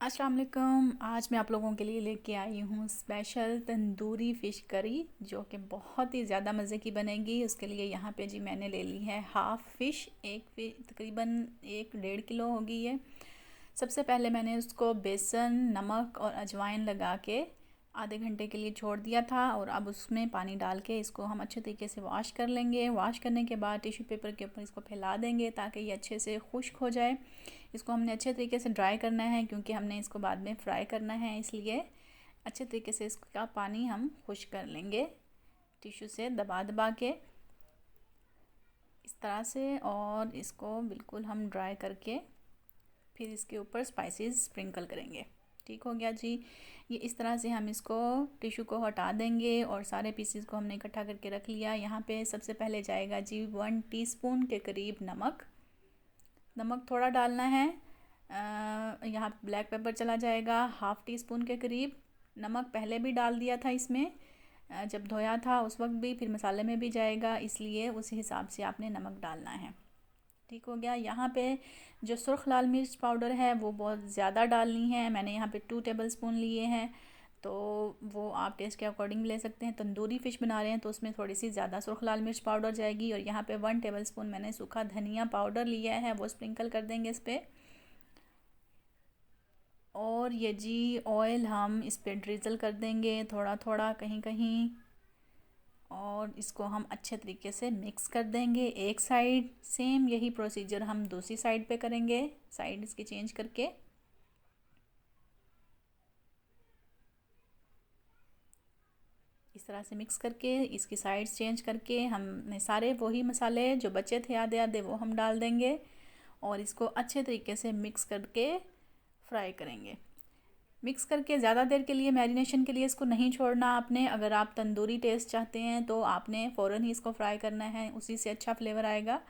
अस्सलाम वालेकुम। आज मैं आप लोगों के लिए लेके आई हूँ स्पेशल तंदूरी फ़िश करी जो कि बहुत ही ज़्यादा मज़े की बनेगी। उसके लिए यहाँ पे जी मैंने ले ली है हाफ़ फ़िश, तकरीबन 1-1.5 किलो होगी ये। सबसे पहले मैंने उसको बेसन, नमक और अजवाइन लगा के आधे घंटे के लिए छोड़ दिया था और अब उसमें पानी डाल के इसको हम अच्छे तरीके से वॉश कर लेंगे। वॉश करने के बाद टिश्यू पेपर के ऊपर इसको फैला देंगे ताकि ये अच्छे से खुश्क हो जाए। इसको हमने अच्छे तरीके से ड्राई करना है क्योंकि हमने इसको बाद में फ्राई करना है, इसलिए अच्छे तरीके से इसका पानी हम खुश्क कर लेंगे टिश्यू से दबा दबा के इस तरह से। और इसको बिल्कुल हम ड्राई करके फिर इसके ऊपर स्पाइसेस स्प्रिंकल करेंगे। ठीक हो गया जी। ये इस तरह से हम इसको टिश्यू को हटा देंगे और सारे पीसेस को हमने इकट्ठा करके रख लिया। यहाँ पे सबसे पहले जाएगा जी 1 टीस्पून के करीब नमक। नमक थोड़ा डालना है। यहाँ ब्लैक पेपर चला जाएगा हाफ़ टी स्पून के करीब। नमक पहले भी डाल दिया था इसमें, जब धोया था उस वक्त भी, फिर मसाले में भी जाएगा, इसलिए उस हिसाब से आपने नमक डालना है। ठीक हो गया। यहाँ पे जो सुर्ख लाल मिर्च पाउडर है वो बहुत ज़्यादा डालनी है। मैंने यहाँ पे 2 टेबलस्पून लिए हैं, तो वो आप टेस्ट के अकॉर्डिंग ले सकते हैं। तंदूरी फ़िश बना रहे हैं तो उसमें थोड़ी सी ज़्यादा सुर्ख लाल मिर्च पाउडर जाएगी। और यहाँ पे 1 टेबलस्पून मैंने सूखा धनिया पाउडर लिया है, वो स्प्रिंकल कर देंगे इस पर। और ये जी ऑयल हम इस पर ड्रिज़ल कर देंगे थोड़ा थोड़ा कहीं कहीं, और इसको हम अच्छे तरीके से मिक्स कर देंगे एक साइड। सेम यही प्रोसीजर हम दूसरी साइड पे करेंगे, साइड इसकी चेंज करके। इस तरह से मिक्स करके इसकी साइड्स चेंज करके हमने सारे वही मसाले जो बचे थे आधे आधे वो हम डाल देंगे और इसको अच्छे तरीके से मिक्स करके फ्राई करेंगे। मिक्स करके ज़्यादा देर के लिए मैरिनेशन के लिए इसको नहीं छोड़ना आपने। अगर आप तंदूरी टेस्ट चाहते हैं तो आपने फ़ौरन ही इसको फ्राई करना है, उसी से अच्छा फ्लेवर आएगा।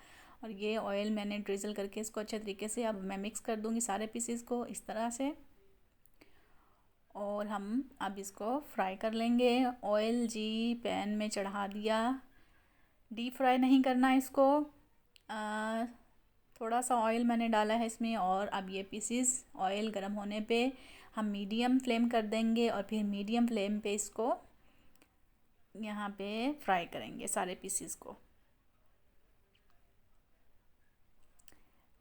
और ये ऑयल मैंने ड्रिज़ल करके इसको अच्छे तरीके से अब मैं मिक्स कर दूँगी सारे पीसेस को इस तरह से। और हम अब इसको फ्राई कर लेंगे। ऑयल जी पैन में चढ़ा दिया, डीप फ्राई नहीं करना इसको। थोड़ा सा ऑयल मैंने डाला है इसमें, और अब ये पीसेस ऑयल गर्म होने पे हम मीडियम फ्लेम कर देंगे और फिर मीडियम फ्लेम पे इसको यहाँ पे फ्राई करेंगे सारे पीसेस को।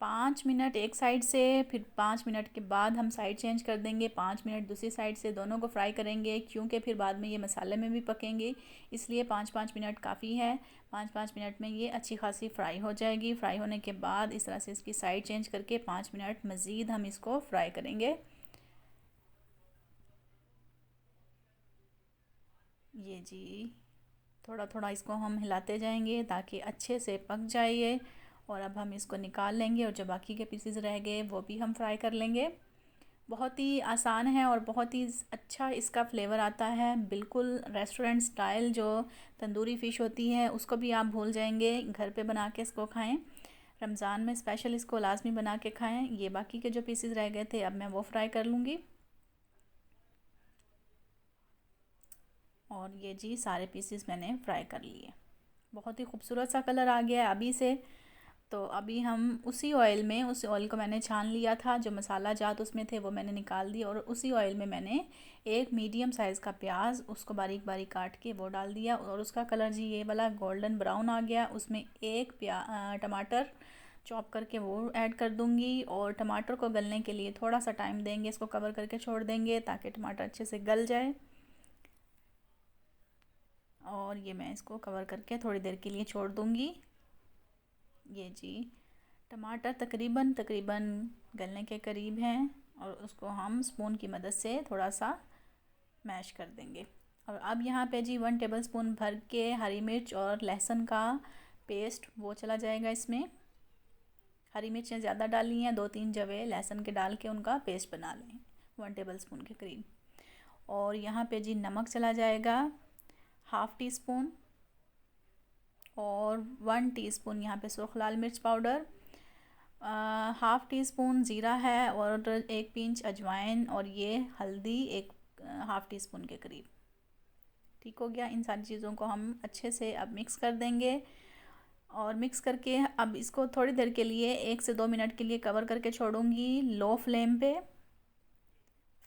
5 मिनट एक साइड से, फिर 5 मिनट के बाद हम साइड चेंज कर देंगे, 5 मिनट दूसरी साइड से, दोनों को फ्राई करेंगे क्योंकि फिर बाद में ये मसाले में भी पकेंगे, इसलिए 5-5 मिनट काफ़ी है। 5-5 मिनट में ये अच्छी खासी फ्राई हो जाएगी। फ्राई होने के बाद इस तरह से इसकी साइड चेंज करके 5 मिनट मज़ीद हम इसको फ्राई करेंगे। ये जी थोड़ा थोड़ा इसको हम हिलाते जाएंगे ताकि अच्छे से पक जाए ये। और अब हम इसको निकाल लेंगे और जो बाकी के पीसेस रह गए वो भी हम फ्राई कर लेंगे। बहुत ही आसान है और बहुत ही अच्छा इसका फ्लेवर आता है, बिल्कुल रेस्टोरेंट स्टाइल जो तंदूरी फ़िश होती है उसको भी आप भूल जाएंगे। घर पे बना के इसको खाएं, रमज़ान में स्पेशल इसको लाजमी बना के खाएं। ये बाकी के जो पीसेस रह गए थे अब मैं वो फ्राई कर लूँगी। और ये जी सारे पीसेस मैंने फ्राई कर लिए। बहुत ही खूबसूरत सा कलर आ गया है अभी से। तो अभी हम उसी ऑयल में, उस ऑयल को मैंने छान लिया था, जो मसाला जात उसमें थे वो मैंने निकाल दिया, और उसी ऑयल में मैंने एक मीडियम साइज़ का प्याज उसको बारीक बारीक काट के वो डाल दिया और उसका कलर जी ये वाला गोल्डन ब्राउन आ गया। उसमें एक टमाटर चॉप करके वो ऐड कर दूंगी और टमाटर को गलने के लिए थोड़ा सा टाइम देंगे, इसको कवर करके छोड़ देंगे ताकि टमाटर अच्छे से गल जाए। और ये मैं इसको कवर करके थोड़ी देर के लिए छोड़ दूंगी। ये जी टमाटर तकरीबन तकरीबन गलने के करीब हैं और उसको हम स्पून की मदद से थोड़ा सा मैश कर देंगे। और अब यहाँ पे जी 1 टेबलस्पून भर के हरी मिर्च और लहसुन का पेस्ट वो चला जाएगा इसमें। हरी मिर्चें ज़्यादा डाली हैं, 2-3 जवे लहसुन के डाल के उनका पेस्ट बना लें 1 टेबलस्पून के करीब। और यहाँ पे जी नमक चला जाएगा हाफ़ टी स्पून, और 1 टीस्पून यहाँ पे सुर्ख लाल मिर्च पाउडर, हाफ़ टी स्पून ज़ीरा है, और 1 पिंच अजवाइन, और ये हल्दी एक हाफ़ टी स्पून के करीब। ठीक हो गया। इन सारी चीज़ों को हम अच्छे से अब मिक्स कर देंगे और मिक्स करके अब इसको थोड़ी देर के लिए 1 से 2 मिनट के लिए कवर करके छोड़ूंगी लो फ्लेम पे।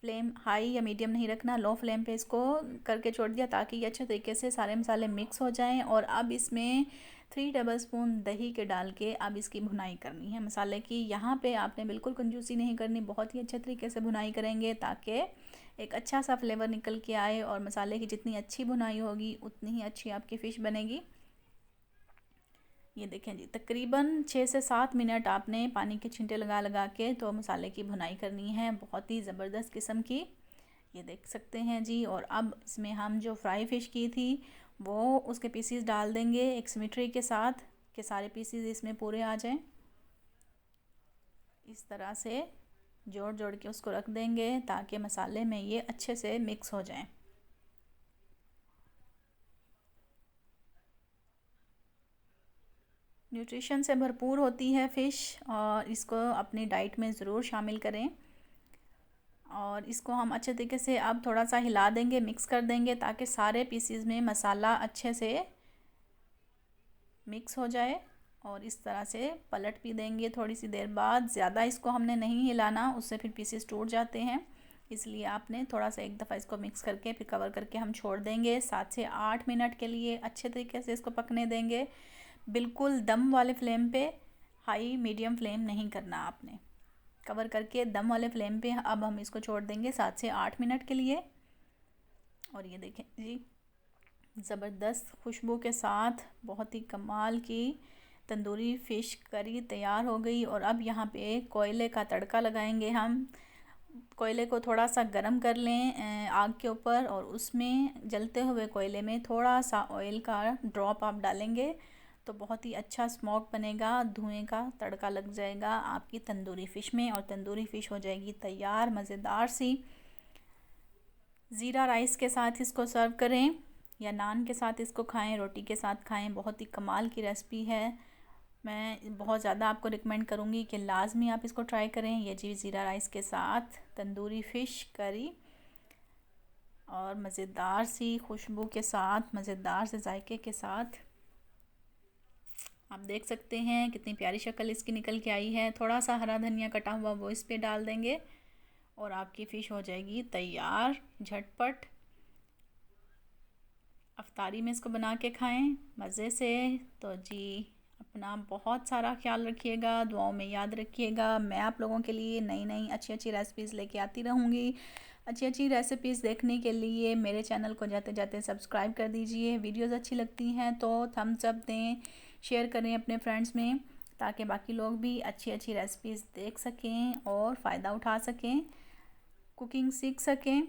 फ्लेम हाई या मीडियम नहीं रखना, लो फ्लेम पे इसको करके छोड़ दिया ताकि ये अच्छे तरीके से सारे मसाले मिक्स हो जाएं। और अब इसमें 3 टेबलस्पून दही के डाल के अब इसकी भुनाई करनी है मसाले की। यहाँ पे आपने बिल्कुल कंजूसी नहीं करनी, बहुत ही अच्छे तरीके से भुनाई करेंगे ताकि एक अच्छा सा फ्लेवर निकल के आए। और मसाले की जितनी अच्छी भुनाई होगी उतनी ही अच्छी आपकी फ़िश बनेगी। ये देखें जी, तकरीबन 6 से 7 मिनट आपने पानी के छींटे लगा लगा के तो मसाले की भुनाई करनी है, बहुत ही ज़बरदस्त किस्म की। ये देख सकते हैं जी। और अब इसमें हम जो फ्राई फ़िश की थी वो उसके पीसीस डाल देंगे एक सिमेट्री के साथ, कि सारे पीसीस इसमें पूरे आ जाएं। इस तरह से जोड़ जोड़ के उसको रख देंगे ताकि मसाले में ये अच्छे से मिक्स हो जाएं। न्यूट्रिशन से भरपूर होती है फ़िश और इसको अपनी डाइट में ज़रूर शामिल करें। और इसको हम अच्छे तरीके से अब थोड़ा सा हिला देंगे, मिक्स कर देंगे ताकि सारे पीसीज में मसाला अच्छे से मिक्स हो जाए। और इस तरह से पलट भी देंगे थोड़ी सी देर बाद। ज़्यादा इसको हमने नहीं हिलाना, उससे फिर पीसेस टूट जाते हैं, इसलिए आपने थोड़ा सा एक दफ़ा इसको मिक्स करके फिर कवर करके हम छोड़ देंगे। 7 से 8 मिनट के लिए अच्छे तरीके से इसको पकने देंगे। बिल्कुल दम वाले फ्लेम पे, हाई मीडियम फ्लेम नहीं करना आपने। कवर करके दम वाले फ्लेम पे अब हम इसको छोड़ देंगे 7 से 8 मिनट के लिए। और ये देखें जी, ज़बरदस्त खुशबू के साथ बहुत ही कमाल की तंदूरी फ़िश करी तैयार हो गई। और अब यहाँ पे कोयले का तड़का लगाएंगे हम। कोयले को थोड़ा सा गरम कर लें आग के ऊपर, और उसमें जलते हुए कोयले में थोड़ा सा ऑयल का ड्रॉप आप डालेंगे तो बहुत ही अच्छा स्मोक बनेगा, धुएं का तड़का लग जाएगा आपकी तंदूरी फ़िश में और तंदूरी फ़िश हो जाएगी तैयार मज़ेदार सी। ज़ीरा राइस के साथ इसको सर्व करें या नान के साथ इसको खाएं, रोटी के साथ खाएं, बहुत ही कमाल की रेसिपी है। मैं बहुत ज़्यादा आपको रिकमेंड करूँगी कि लाजमी आप इसको ट्राई करें। ये जी ज़ीरा राइस के साथ तंदूरी फ़िश करी और मज़ेदार सी खुशबू के साथ, मज़ेदार से जायके के साथ। आप देख सकते हैं कितनी प्यारी शक्ल इसकी निकल के आई है। थोड़ा सा हरा धनिया कटा हुआ वो इस पे डाल देंगे और आपकी फ़िश हो जाएगी तैयार झटपट। अफ्तारी में इसको बना के खाएं मज़े से। तो जी, अपना बहुत सारा ख्याल रखिएगा, दुआओं में याद रखिएगा। मैं आप लोगों के लिए नई नई अच्छी अच्छी रेसिपीज़ लेके आती रहूँगी। अच्छी अच्छी रेसिपीज़ देखने के लिए मेरे चैनल को जाते जाते सब्सक्राइब कर दीजिए। वीडियोज़ अच्छी लगती हैं तो थम्स अप दें, शेयर करें अपने फ्रेंड्स में, ताकि बाकी लोग भी अच्छी अच्छी रेसिपीज़ देख सकें और फ़ायदा उठा सकें, कुकिंग सीख सकें।